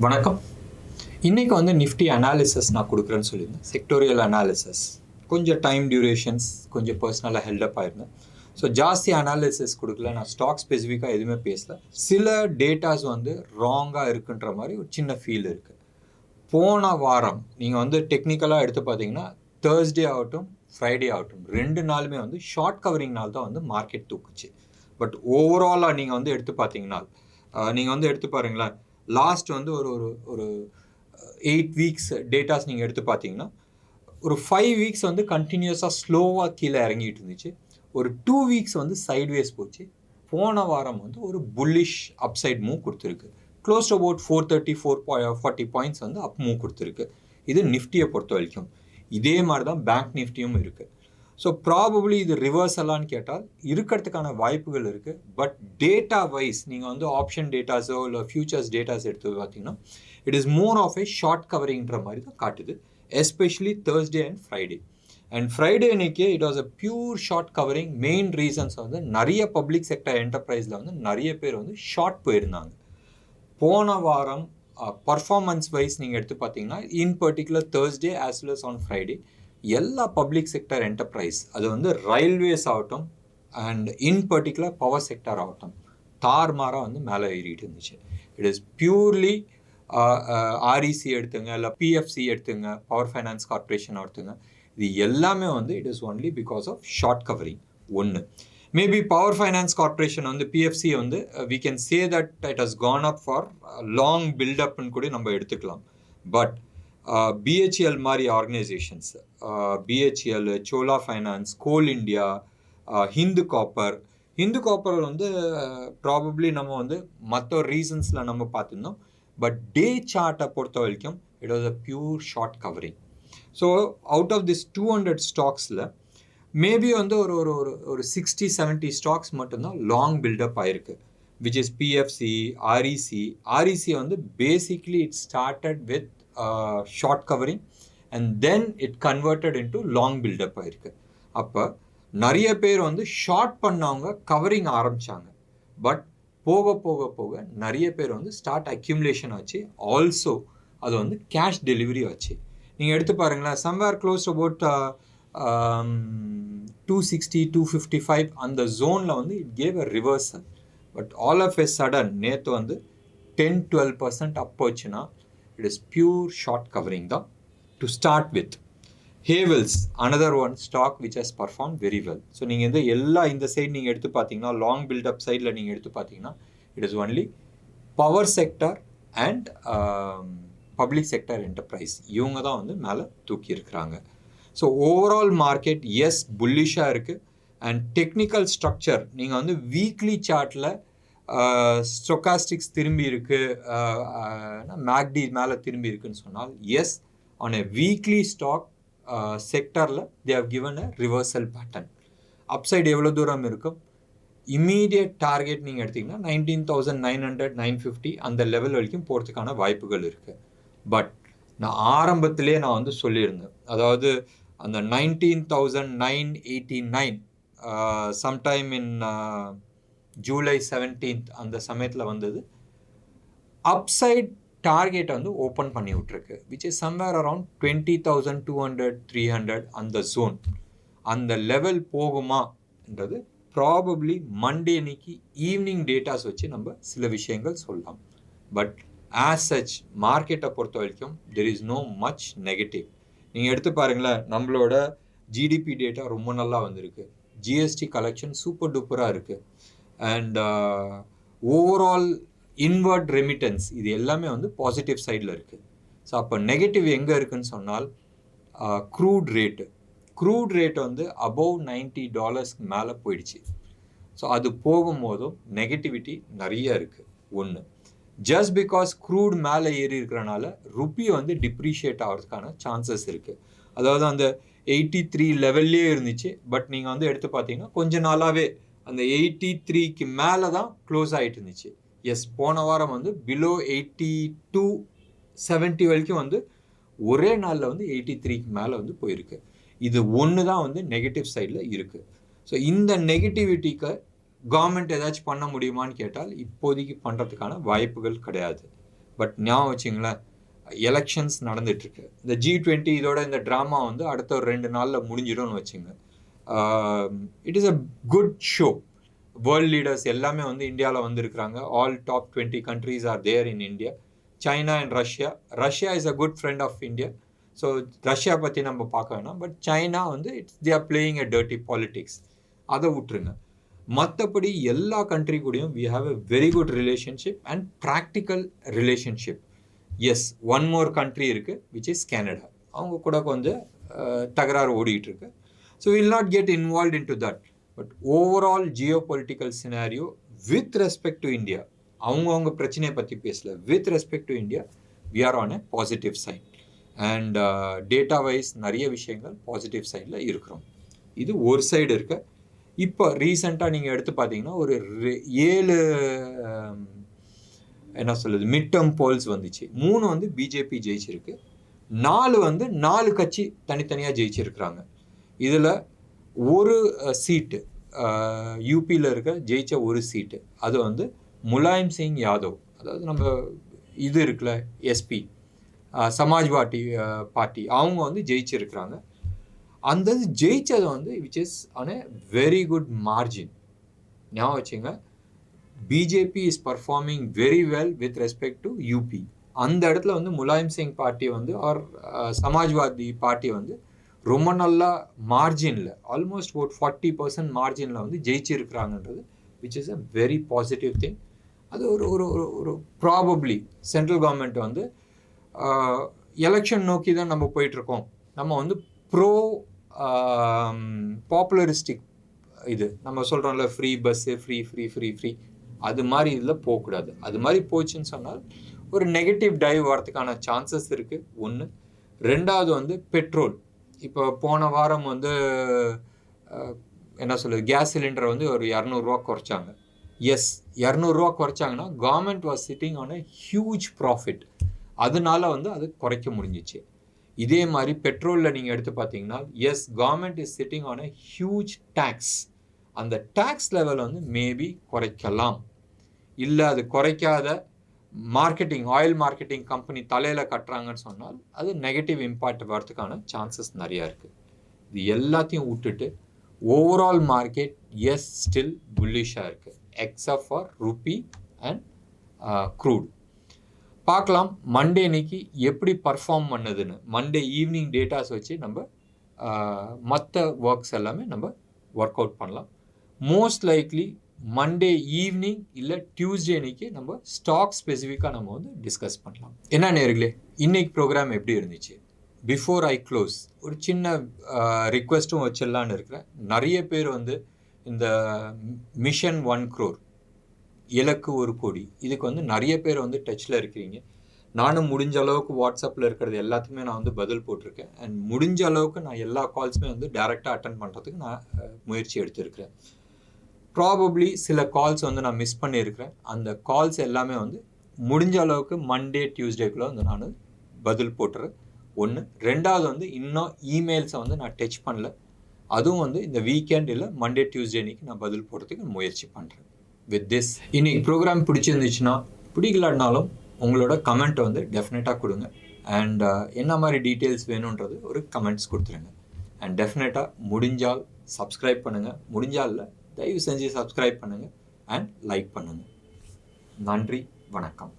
வணக்கம். இன்றைக்கி வந்து நிஃப்டி அனாலிசிஸ் நான் கொடுக்குறேன்னு சொல்லியிருந்தேன். செக்டோரியல் அனாலிசிஸ் கொஞ்சம் டைம் டியூரேஷன்ஸ் கொஞ்சம் பர்சனலாக ஹெல்டப் ஆயிருந்தேன். ஸோ ஜாஸ்தி அனாலிசிஸ் கொடுக்கல, நான் ஸ்டாக் ஸ்பெசிஃபிக்காக எதுவுமே பேசல. சில டேட்டாஸ் வந்து ராங்காக இருக்குன்ற மாதிரி ஒரு சின்ன ஃபீல் இருக்குது. போன வாரம் நீங்கள் வந்து டெக்னிக்கலாக எடுத்து பார்த்தீங்கன்னா தேர்ஸ்டே ஆகட்டும் ஃப்ரைடே ஆகட்டும் 2 நாளுமே வந்து ஷார்ட் கவரிங்னால் தான் வந்து மார்க்கெட் தூக்குச்சு. பட் ஓவராலாக நீங்கள் வந்து எடுத்து பார்த்தீங்கன்னா நீங்கள் வந்து எடுத்து பாருங்களேன், லாஸ்ட் வந்து ஒரு ஒரு ஒரு 8 வீக்ஸ் டேட்டாஸ் நீங்கள் எடுத்து பார்த்தீங்கன்னா ஒரு 5 வீக்ஸ் வந்து கண்டினியூஸாக ஸ்லோவாக கீழே இறங்கிட்டு இருந்துச்சு. ஒரு 2 வீக்ஸ் வந்து சைட்வேஸ் போச்சு. போன வாரம் வந்து ஒரு புல்லிஷ் அப்சைட் மூவ் கொடுத்துருக்கு. க்ளோஸ் டு அபவுட் 440 பாயிண்ட்ஸ் வந்து அப் மூவ் கொடுத்துருக்கு. இது நிஃப்டியை பொறுத்த வரைக்கும். இதே மாதிரி தான் பேங்க் நிஃப்டியும் இருக்குது. ஸோ ப்ராபப்ளி இது ரிவர்சலான்னு கேட்டால் இருக்கிறதுக்கான வாய்ப்புகள் இருக்குது. பட் டேட்டா வைஸ் நீங்கள் வந்து ஆப்ஷன் டேட்டாஸோ இல்லை ஃபியூச்சர்ஸ் டேட்டாஸ் எடுத்து பார்த்தீங்கன்னா it is more of a short கவரிங்ன்ற மாதிரி தான் காட்டுது, especially Thursday and Friday. And Friday அன்னைக்கு it was a pure short covering. Main reasons வந்து நிறைய பப்ளிக் செக்டர் என்டர்பிரைஸில் வந்து நிறைய பேர் வந்து ஷார்ட் போயிருந்தாங்க. போன வாரம் பர்ஃபார்மன்ஸ் வைஸ் நீங்கள் எடுத்து பார்த்தீங்கன்னா in particular Thursday as well us on Friday எல்லா பப்ளிக் செக்டர் என்டர்பிரைஸ், அது வந்து ரயில்வேஸ் ஆகட்டும் and in particular power sector ஆகட்டும், தார்மாராக வந்து மேலே ஏறிட்டு இருந்துச்சு. இட் இஸ் பியூர்லி ஆர்இசி எடுத்துங்க, இல்லை பிஎஃப்சி எடுத்துங்க, பவர் ஃபைனான்ஸ் கார்பரேஷன் எடுத்துங்க, இது எல்லாமே வந்து it is only because of short covering. ஒன்று மேபி பவர் ஃபைனான்ஸ் கார்பரேஷன் வந்து பிஎஃப்சி வந்து we can say that it has gone up for long பில்டப்னு கூட நம்ம எடுத்துக்கலாம். பட் பிஹெச்எல் மாதிரி organisations, BHEL, Chola finance, Coal India, Hindu Copper வந்து ப்ராபப்ளி நம்ம வந்து மற்ற ரீசன்ஸில் நம்ம பார்த்துருந்தோம். பட் டே சார்ட்டை பொறுத்த வரைக்கும் it was a pure short covering. So out of this 200 ஸ்டாக்ஸில் மேபி வந்து ஒரு ஒரு ஒரு 60-70 ஸ்டாக்ஸ் மட்டும்தான் லாங் பில்டப் ஆயிருக்கு, விச் இஸ் பிஎஃப்சி, ஆர்இசி வந்து basically it started with short covering and then it converted into long buildup ஆயிருக்கு. அப்போ நிறைய பேர் வந்து ஷார்ட் பண்ணவங்க கவரிங் ஆரம்பித்தாங்க. பட் போக போக போக நிறைய பேர் வந்து ஸ்டார்ட் அக்யூமுலேஷன் ஆச்சு. ஆல்சோ அது வந்து கேஷ் டெலிவரி ஆச்சு. நீங்கள் எடுத்து பாருங்களேன், சம்வேர் க்ளோஸ் அபவுட் 260-255 அந்த ஜோனில் வந்து it gave a reversal. But all of a sudden நேற்று வந்து 10-12% அப் போச்சுன்னா it is pure short covering தான். To start with, Havells, another one stock which has performed very well. So நீங்கள் இந்த சைடு நீங்கள் எடுத்து பார்த்தீங்கன்னா லாங் பில்டப் சைடில் நீங்கள் எடுத்து பார்த்தீங்கன்னா it is only power sector and public sector enterprise, இவங்க தான் வந்து மேலே தூக்கி இருக்கிறாங்க. ஸோ ஓவரால் மார்க்கெட் எஸ் புல்லிஷாக இருக்குது. அண்ட் டெக்னிக்கல் ஸ்ட்ரக்சர் நீங்கள் வந்து வீக்லி சார்ட்டில் ஸ்டொக்காஸ்டிக்ஸ் திரும்பி இருக்கு, மேக்டி மேலே திரும்பி இருக்குன்னு சொன்னால் yes, on a weekly stock செக்டரில் they have given a reversal pattern. Upside எவ்வளோ தூரம் இருக்கும், இம்மீடியட் டார்கெட் நீங்கள் எடுத்திங்கன்னா 19,900-950 அந்த லெவல் வரைக்கும் போகிறதுக்கான வாய்ப்புகள் இருக்குது. பட் நான் ஆரம்பத்திலே நான் வந்து சொல்லியிருந்தேன், அதாவது அந்த 19,989 சம்டைம் இன் July 17th அந்த சமயத்தில் வந்தது. அப்சைட் டார்கெட்டை வந்து ஓப்பன் பண்ணி விட்ருக்கு, விச் இஸ் சம்வேர் அரவுண்ட் 20,200-300 அந்த ஜோன். அந்த லெவல் போகுமான்றது ப்ராபப்ளி மண்டே அன்னைக்கு ஈவினிங் டேட்டாஸ் வச்சு நம்ம சில விஷயங்கள் சொல்லலாம். பட் ஆஸ் சச் மார்க்கெட்டை பொறுத்த வரைக்கும் there is no much negative. நீங்கள் எடுத்து பாருங்களேன், நம்மளோட ஜிடிபி டேட்டா ரொம்ப நல்லா வந்திருக்கு, ஜிஎஸ்டி கலெக்ஷன் சூப்பர் டூப்பராக இருக்குது, அண்ட் ஓவரால் இன்வர்ட் ரெமிட்டன்ஸ் இது எல்லாமே வந்து பாசிட்டிவ் சைடில் இருக்குது. ஸோ அப்போ நெகட்டிவ் எங்கே இருக்குதுன்னு சொன்னால் க்ரூட் ரேட் வந்து அபவ் $90 மேலே போயிடுச்சு. ஸோ அது போகும்போதும் நெகட்டிவிட்டி நிறைய இருக்குது. ஒன்று, ஜஸ்ட் பிகாஸ் க்ரூட் மேலே ஏறி இருக்கிறனால ருப்பி வந்து டிப்ரிஷியேட் ஆகிறதுக்கான சான்சஸ் இருக்குது. அதாவது அந்த 83 லெவல்லே இருந்துச்சு. பட் நீங்கள் வந்து எடுத்து பார்த்தீங்கன்னா கொஞ்ச நாளாகவே அந்த 83க்கு மேலே தான் க்ளோஸ் ஆகிட்டு இருந்துச்சு. எஸ், போன வாரம் வந்து பிலோ 82-70 வரைக்கும் வந்து ஒரே நாளில் வந்து 83க்கு மேலே வந்து போயிருக்கு. இது ஒன்று தான் வந்து நெகட்டிவ் சைடில் இருக்குது. ஸோ இந்த நெகட்டிவிட்டிக்கு கவர்மெண்ட் ஏதாச்சும் பண்ண முடியுமான்னு கேட்டால் இப்போதைக்கு பண்ணுறதுக்கான வாய்ப்புகள் கிடையாது. பட் ஞாபகம் வச்சிங்களேன், எலெக்ஷன்ஸ் நடந்துகிட்ருக்கு. இந்த G20 இதோட இந்த ட்ராமா வந்து அடுத்த ஒரு 2 நாளில் முடிஞ்சிடும்னு வச்சுங்க. It is a good show. World leaders எல்லாமே வந்து இந்தியாவில் வந்திருக்கிறாங்க. All top 20 countries are there in India. China and Russia is a good friend of India. So Russia பற்றி நம்ம பார்க்க வேணாம். பட் சைனா வந்து they are playing a dirty politics. அதை விட்டுருங்க. மற்றபடி எல்லா கண்ட்ரி கூடயும் we have a very good relationship and practical relationship. Yes, one more country இருக்குது விச் இஸ் கேனடா. அவங்க கூட கொஞ்சம் தகராறு ஓடிட்டு இருக்கு. So will not get involve into that. But overall geo political scenario with respect to India, அவங்கவுங்க பிரச்சனையை பற்றி பேசல, with respect to India we are on a positive side. And data wise நிறைய விஷயங்கள் பாசிட்டிவ் சைடில் இருக்கிறோம். இது ஒரு சைடு இருக்க. இப்போ ரீசெண்டாக நீங்கள் எடுத்து பார்த்தீங்கன்னா ஒரு 7 என்ன சொல்லுது மிட் டேர்ம் போல்ஸ் வந்துச்சு. 3 வந்து பிஜேபி ஜெயிச்சிருக்கு, 4 வந்து 4 கட்சி தனித்தனியாக ஜெயிச்சிருக்கிறாங்க. இதில் ஒரு சீட்டு யூபியில் இருக்க ஜெயிச்ச ஒரு சீட்டு அது வந்து முலாயம் சிங் யாதவ், அதாவது நம்ம இது இருக்குல்ல எஸ்பி சமாஜ்வாடி பார்ட்டி, அவங்க வந்து ஜெயிச்சிருக்கிறாங்க. அந்த ஜெயிச்சதை வந்து which is on a very good margin. ஞாபகம் வச்சுங்க, BJP is performing very well with respect to UP. அந்த இடத்துல வந்து முலாயம் சிங் பார்ட்டி வந்து ஆர் சமாஜ்வாதி பார்ட்டி வந்து ரொம்ப நல்லா மார்ஜினில் ஆல்மோஸ்ட் ஒரு 40% மார்ஜினில் வந்து ஜெயிச்சிருக்கிறாங்கன்றது which is a very positive thing. அது ஒரு ஒரு ஒரு ப்ராபப்ளி சென்ட்ரல் கவர்மெண்ட் வந்து எலெக்ஷன் நோக்கி தான் நம்ம போயிட்டுருக்கோம், நம்ம வந்து ப்ரோ பாப்புலரிஸ்டிக் இது நம்ம சொல்கிறோம்ல, free bus free free free free அது மாதிரி இதில் போகக்கூடாது. அது மாதிரி போச்சுன்னு சொன்னால் ஒரு நெகட்டிவ் டைவ் வரதுக்கான சான்சஸ் இருக்குது. ஒன்று. ரெண்டாவது வந்து பெட்ரோல். இப்போ போன வாரம் வந்து என்ன சொல்லுது, கேஸ் சிலிண்டரை வந்து ஒரு 200 ரூபா குறைச்சாங்க. எஸ், 200 ரூபா குறைச்சாங்கன்னா government was sitting on a huge profit. அதனால வந்து அது குறைக்க முடிஞ்சிச்சு. இதே மாதிரி பெட்ரோலில் நீங்கள் எடுத்து பார்த்தீங்கன்னா yes, government is sitting on a huge tax. அந்த டேக்ஸ் லெவல் வந்து மேபி குறைக்கலாம். இல்லை அது குறைக்காத மார்க்கெட்டிங் ஆயில் மார்க்கெட்டிங் கம்பெனி தலையில் கட்டுறாங்கன்னு சொன்னால் அது நெகட்டிவ் இம்பேக்ட் வரதுக்கான சான்சஸ் நிறையா இருக்குது. இது எல்லாத்தையும் விட்டுட்டு ஓவரால் மார்க்கெட் எஸ் ஸ்டில் புல்லிஷாக இருக்குது except for rupee and crude. பார்க்கலாம் மண்டே இன்னைக்கு எப்படி பர்ஃபார்ம் பண்ணுதுன்னு. மண்டே ஈவினிங் டேட்டாஸ் வச்சு நம்ம மற்ற ஒர்க்ஸ் எல்லாமே நம்ம ஒர்க் அவுட் பண்ணலாம். மோஸ்ட் லைக்லி மண்டே ஈவினிங் இல்லை டியூஸ்டே அன்னைக்கு நம்ம ஸ்டாக் ஸ்பெசிஃபிக்காக நம்ம வந்து டிஸ்கஸ் பண்ணலாம். என்ன நேர்களே, இன்னைக்கு ப்ரோக்ராம் எப்படி இருந்துச்சு? பிஃபோர் ஐ க்ளோஸ் ஒரு சின்ன ரிக்வெஸ்ட்டும் வச்சிடலான்னு இருக்கிறேன். நிறைய பேர் வந்து இந்த மிஷன் 1 crore இலக்கு 1 கோடி இதுக்கு வந்து நிறைய பேர் வந்து டச்சில் இருக்கிறீங்க. நானும் முடிஞ்ச அளவுக்கு வாட்ஸ்அப்பில் இருக்கிறது எல்லாத்துக்குமே நான் வந்து பதில் போட்டிருக்கேன். அண்ட் முடிஞ்ச அளவுக்கு நான் எல்லா கால்ஸுமே வந்து டைரெக்டாக அட்டன் பண்ணுறதுக்கு நான் முயற்சி எடுத்திருக்கிறேன். ப்ராபப்ளி சில கால்ஸ் வந்து நான் மிஸ் பண்ணியிருக்கிறேன். அந்த கால்ஸ் எல்லாமே வந்து முடிஞ்ச அளவுக்கு மண்டே டியூஸ்டேக்குள்ளே வந்து நான் பதில் போட்டுறேன். ஒன்று. ரெண்டாவது வந்து இன்னும் இமெயில்ஸை வந்து நான் டச் பண்ணல. அதுவும் வந்து இந்த வீக்கெண்ட் இல்லை மண்டே டியூஸ்டே அன்னைக்கு நான் பதில் போடுறதுக்கு முயற்சி பண்ணுறேன். வித் திஸ் இன்னைக்கு ப்ரோக்ராம் பிடிச்சிருந்துச்சுன்னா, பிடிக்கலனாலும் உங்களோட கமெண்ட்டை வந்து டெஃபினட்டாக கொடுங்க. அண்ட் என்ன மாதிரி டீட்டெயில்ஸ் வேணுன்றது ஒரு கமெண்ட்ஸ் கொடுத்துருங்க. அண்ட் டெஃபினட்டாக முடிஞ்சால் சப்ஸ்கிரைப் பண்ணுங்கள், முடிஞ்சால் இல்லை தயவு செஞ்சு சப்ஸ்கிரைப் பண்ணுங்கள் அண்ட் லைக் பண்ணுங்கள். நன்றி, வணக்கம்.